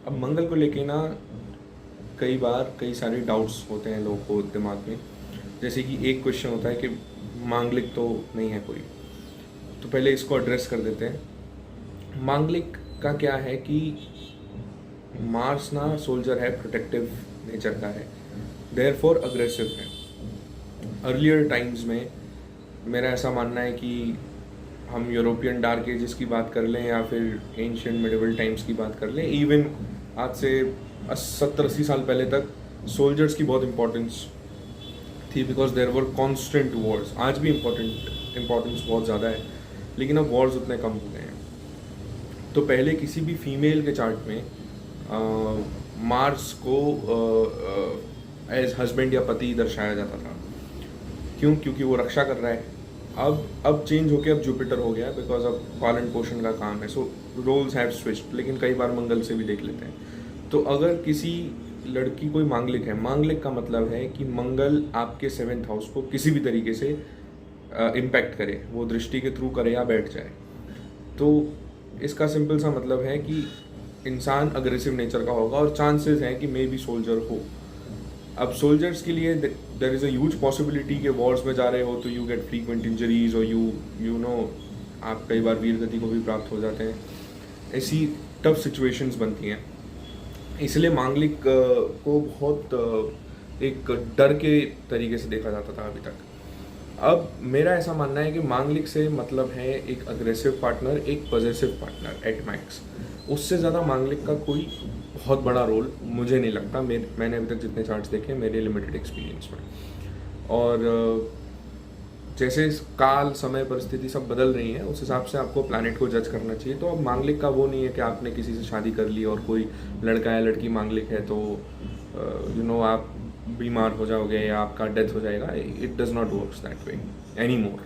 अब मंगल को लेके ना कई बार कई सारे डाउट्स होते हैं लोगों को दिमाग में। जैसे कि एक क्वेश्चन होता है कि मांगलिक तो नहीं है कोई, तो पहले इसको एड्रेस कर देते हैं। मांगलिक का क्या है कि मार्स ना सोल्जर है, प्रोटेक्टिव नेचर का है, देयरफॉर अग्रेसिव है। अर्लियर टाइम्स में मेरा ऐसा मानना है कि हम यूरोपियन डार्क एजेस की बात कर लें या फिर एंशियंट मिडिवल टाइम्स की बात कर लें, इवन आज से 70-80 साल पहले तक सोल्जर्स की बहुत इंपॉर्टेंस थी, because there were constant wars. आज भी इम्पोर्टेंस बहुत ज़्यादा है, लेकिन अब वॉर्स उतने कम हो गए हैं। तो पहले किसी भी फीमेल के चार्ट में मार्स को एज हस्बैंड या पति दर्शाया जाता था। क्यों? क्योंकि वो रक्षा कर रहा है। अब चेंज होके अब जुपिटर हो गया, बिकॉज अब पालन पोषण का काम है। सो रोल्स हैव स्विच्ड, लेकिन कई बार मंगल से भी देख लेते हैं। तो अगर किसी लड़की कोई मांगलिक है, मांगलिक का मतलब है कि मंगल आपके 7th हाउस को किसी भी तरीके से इम्पैक्ट करे, वो दृष्टि के थ्रू करे या बैठ जाए। तो इसका सिंपल सा मतलब है कि इंसान अग्रेसिव नेचर का होगा और चांसेस हैं कि मे बी सोल्जर हो। अब सोल्जर्स के लिए there is a huge possibility कि वॉर्स में जा रहे हो तो यू गेट फ्रीक्वेंट इंजरीज और यू नो आप कई बार वीर गति को भी प्राप्त हो जाते हैं। ऐसी टफ सिचुएशंस बनती हैं। इसलिए मांगलिक को बहुत एक डर के तरीके से देखा जाता था अभी तक। अब मेरा ऐसा मानना है कि मांगलिक से मतलब है एक अग्रेसिव पार्टनर, एक पॉजिटिव पार्टनर एट मैक्स। उससे ज़्यादा मांगलिक का कोई बहुत बड़ा रोल मुझे नहीं लगता। मैंने अभी तक जितने चार्ट्स देखे मेरे लिमिटेड एक्सपीरियंस में। और जैसे काल, समय, परिस्थिति सब बदल रही हैं, उस हिसाब से आपको प्लैनेट को जज करना चाहिए। तो अब मांगलिक का वो नहीं है कि आपने किसी से शादी कर ली और कोई लड़का या लड़की मांगलिक है तो आप बीमार हो जाओगे या आपका डेथ हो जाएगा। It does not works that way any more.